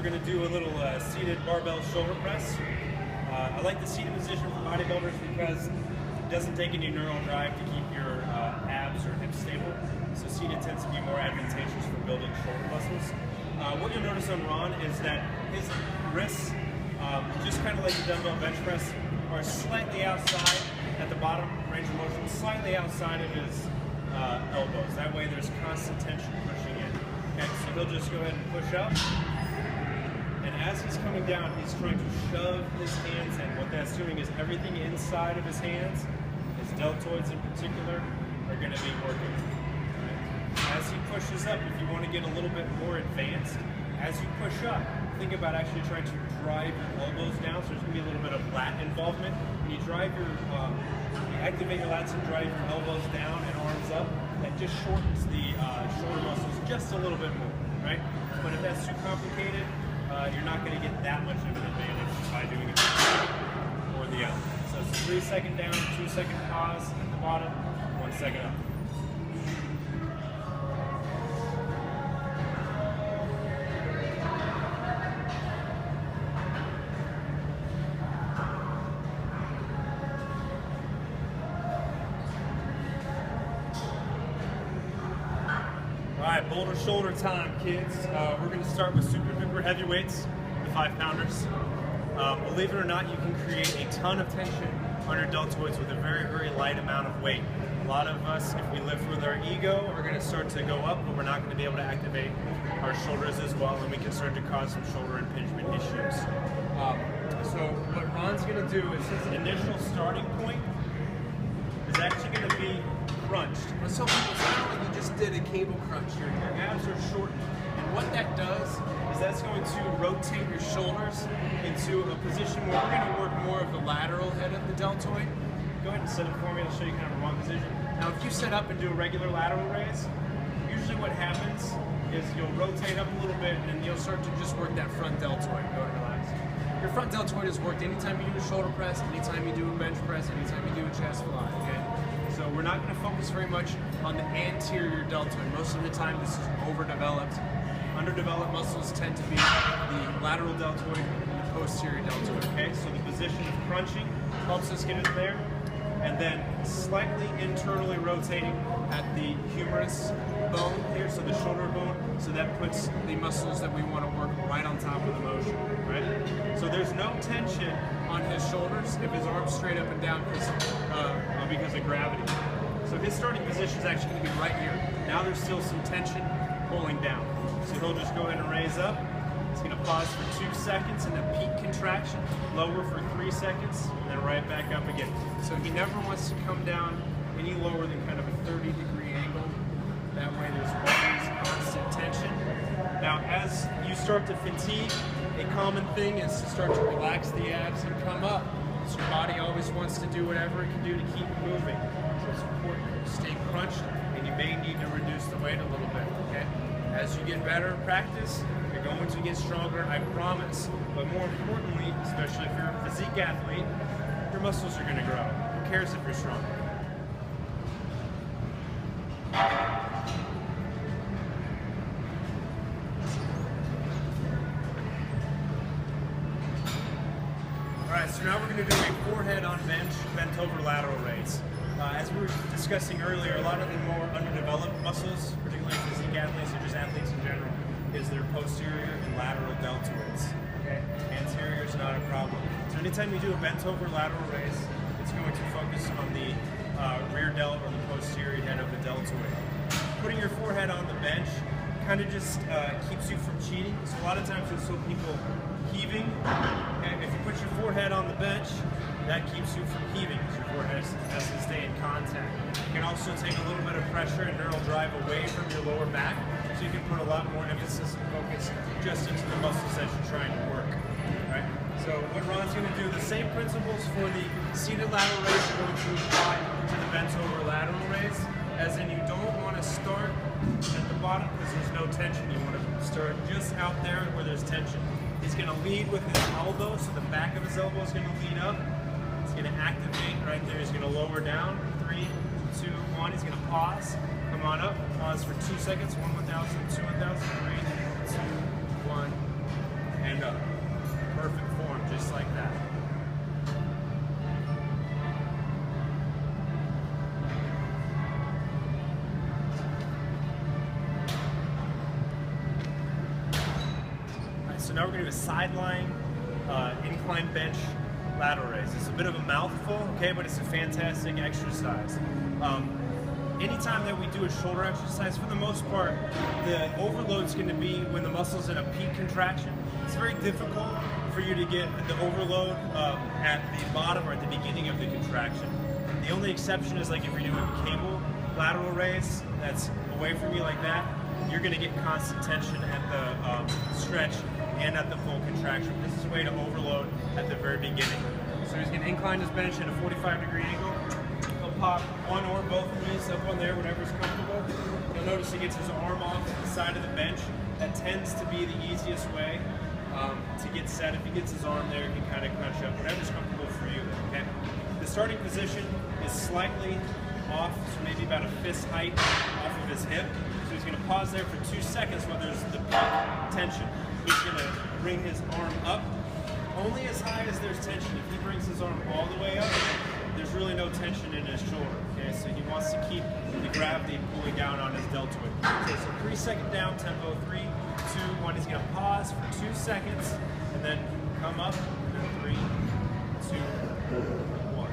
going to do a little seated barbell shoulder press. I like the seated position for bodybuilders because it doesn't take any neural drive to keep your abs or hips stable. So seated tends to be more advantageous for building shoulder muscles. What you'll notice on Ron is that his wrists, just kind of like the dumbbell bench press, are slightly outside at the bottom range of motion, slightly outside of his elbows. That way there's constant tension pushing in. Okay, so he'll just go ahead and push up. And as he's coming down, he's trying to shove his hands in. What that's doing is everything inside of his hands, his deltoids in particular, are going to be working. Right? As he pushes up, if you want to get a little bit more advanced, as you push up, think about actually trying to drive your elbows down. So there's going to be a little bit of lat involvement. When you drive your, you activate your lats and drive your elbows down and arms up, that just shortens the shoulder muscles just a little bit more, right? But if that's too complicated, you're not going to get that much of an advantage by doing it or the other. So it's 3 second down, 2 second pause at the bottom, 1 second up. Alright, Boulder shoulder time, kids. We're going to start with super duper heavy weights, the 5-pounders. Believe it or not, you can create a ton of tension on your deltoids with a very, very light amount of weight. A lot of us, if we lift with our ego, are going to start to go up, but we're not going to be able to activate our shoulders as well, and we can start to cause some shoulder impingement issues. So what Ron's going to do is his initial starting point is actually going to be crunched. So it's kind of like you just did a cable crunch. Your abs are shortened. And what that does is that's going to rotate your shoulders into a position where we're going to work more of the lateral head of the deltoid. Go ahead and set it for me. I'll show you kind of a wrong position. Now, if you set up and do a regular lateral raise, usually what happens is you'll rotate up a little bit and you'll start to just work that front deltoid. Go ahead and relax. Your front deltoid is worked anytime you do a shoulder press, anytime you do a bench press, anytime you do a chest fly. Okay? So we're not going to focus very much on the anterior deltoid. Most of the time this is overdeveloped. Underdeveloped muscles tend to be the lateral deltoid and the posterior deltoid. Okay, so the position of crunching helps us get in there. And then slightly internally rotating at the humerus bone here, so the shoulder bone, so that puts the muscles that we want to work right on top of the motion, right? So there's no tension on his shoulders if his arm's straight up and down because of gravity. So his starting position is actually going to be right here. Now there's still some tension pulling down. So he'll just go ahead and raise up. He's going to pause for 2 seconds in a peak contraction, lower for 3 seconds, and then right back up again. So he never wants to come down any lower than kind of a 30-degree angle. That way there's always constant tension. Now as you start to fatigue, a common thing is to start to relax the abs and come up. So your body always wants to do whatever it can do to keep moving. So it's important to stay crunched, and you may need to reduce the weight a little bit, okay? As you get better at practice, you're going to get stronger, I promise. But more importantly, especially if you're a physique athlete, your muscles are going to grow. Who cares if you're strong? Alright, so now we're going to do a forehead on bench, bent over lateral raise. As we were discussing earlier, a lot of the more underdeveloped muscles, particularly physique athletes or just athletes in general, is their posterior and lateral deltoids. Okay? Anterior is not a problem. So anytime you do a bent over lateral raise, it's going to focus on the rear delt or the posterior head of the deltoid. Putting your forehead on the bench kind of just keeps you from cheating. So a lot of times you'll see people heaving. Okay? If you put your forehead on the bench, that keeps you from heaving because your forehead has to stay in contact. You can also take a little bit of pressure and neural drive away from your lower back, so you can put a lot more emphasis and focus just into the muscles that you're trying to work. Right? So what Ron's going to do, the same principles for the seated lateral raise are going to apply to the bent over lateral raise, as in you don't want to start at the bottom because there's no tension. You want to start just out there where there's tension. He's going to lead with his elbow, so the back of his elbow is going to lead up. He's going to activate right there. He's going to lower down. 3, 2, 1. He's going to pause. Come on up. Pause for 2 seconds. 1, 1,000, 2, 1,000, 3, 2, 1. and up. Perfect form, just like that. So now we're going to do a sideline incline bench lateral raise. It's a bit of a mouthful, okay, but it's a fantastic exercise. Anytime that we do a shoulder exercise, for the most part, the overload's going to be when the muscle's in a peak contraction. It's very difficult for you to get the overload at the bottom or at the beginning of the contraction. The only exception is like if you're doing a cable lateral raise that's away from you like that, you're going to get constant tension at the stretch and at the full contraction. This is a way to overload at the very beginning. So he's going to incline his bench at a 45-degree angle. He'll pop one or both knees up on there, whatever's comfortable. You'll notice he gets his arm off the side of the bench. That tends to be the easiest way to get set. If he gets his arm there, he can kind of crunch up, whatever's comfortable for you, okay? The starting position is slightly off, so maybe about a fist height off of his hip. So he's going to pause there for 2 seconds while there's the peak tension. He's going to bring his arm up only as high as there's tension. If he brings his arm all the way up, there's really no tension in his shoulder. Okay, so he wants to keep the gravity pulling down on his deltoid. Okay, so 3 second down, tempo 3, 2, 1. He's going to pause for 2 seconds and then come up, and then 3, 2, 1.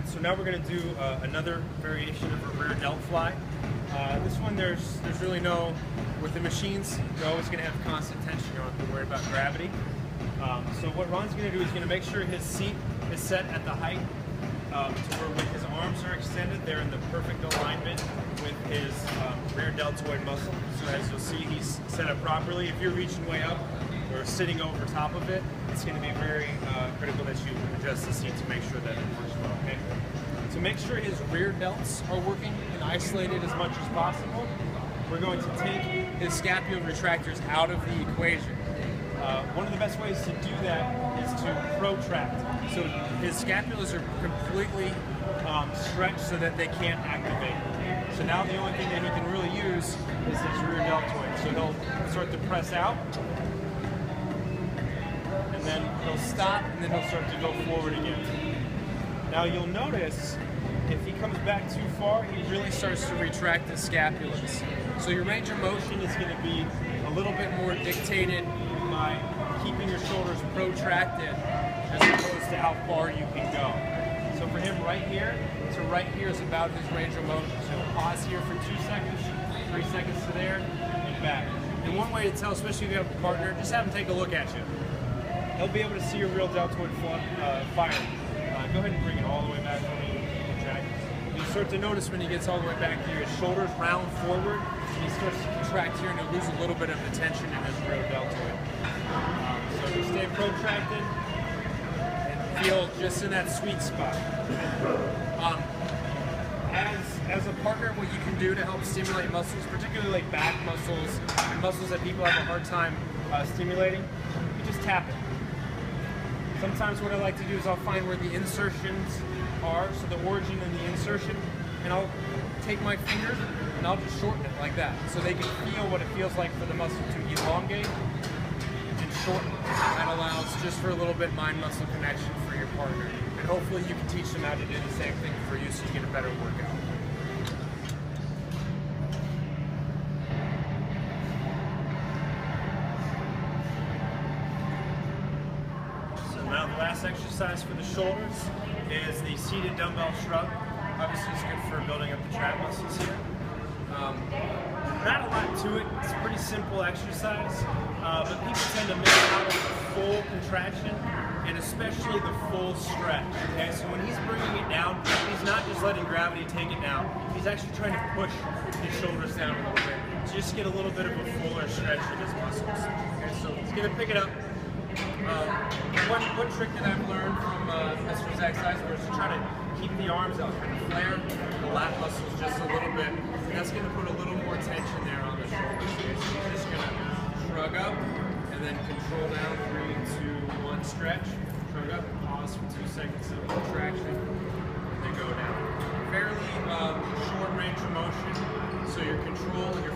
So now we're going to do another variation of a rear delt fly. This one, there's really no, with the machines, you're always going to have constant tension. You don't have to worry about gravity. So what Ron's going to do is going to make sure his seat is set at the height to where when his arms are extended, they're in the perfect alignment with his rear deltoid muscle. So as you'll see, he's set up properly. If you're reaching way up or sitting over top of it, it's going to be very critical that you adjust the seat to make sure that it works well, okay? To make sure his rear delts are working and isolated as much as possible, we're going to take his scapular retractors out of the equation. One of the best ways to do that is to protract. So his scapulas are completely stretched so that they can't activate. So now the only thing that he can really use is his rear deltoid. So he'll start to press out, and then he'll stop, and then he'll start to go forward again. Now you'll notice if he comes back too far, he really starts to retract the scapulas. So your range of motion is going to be a little bit more dictated by keeping your shoulders protracted as opposed to how far you can go. So for him right here to right here is about his range of motion. So he'll pause here for 2 seconds, 3 seconds to there, and back. And one way to tell, especially if you have a partner, just have him take a look at you. He'll be able to see your real deltoid firing. Go ahead and bring it all the way back for me. You'll start to notice when he gets all the way back here, his shoulders round forward, and he starts to contract here, and he'll lose a little bit of the tension in his real deltoid. So you stay protracted and feel just in that sweet spot. As a partner, what you can do to help stimulate muscles, particularly like back muscles and muscles that people have a hard time stimulating, you just tap it. Sometimes what I like to do is I'll find where the insertions are, so the origin and the insertion, and I'll take my finger and I'll just shorten it like that, so they can feel what it feels like for the muscle to elongate and shorten. That allows just for a little bit mind-muscle connection for your partner, and hopefully you can teach them how to do the same thing for you so you get a better workout. Now the last exercise for the shoulders is the seated dumbbell shrug. Obviously it's good for building up the trap muscles here. Not a lot to it, it's a pretty simple exercise, but people tend to miss out on the full contraction and especially the full stretch. Okay, so when he's bringing it down, he's not just letting gravity take it down, he's actually trying to push his shoulders down a little bit to just get a little bit of a fuller stretch in his muscles. Okay, so he's going to pick it up. One trick that I've learned from Mr. Zach Seisler is to try to keep the arms out, kind of flare the lat muscles just a little bit, and that's going to put a little more tension there on the shoulders. So you're just going to shrug up and then control down, 3, 2, 1, short stretch, shrug up, pause for 2 seconds of contraction, and then go down. Fairly short range of motion, so your control and your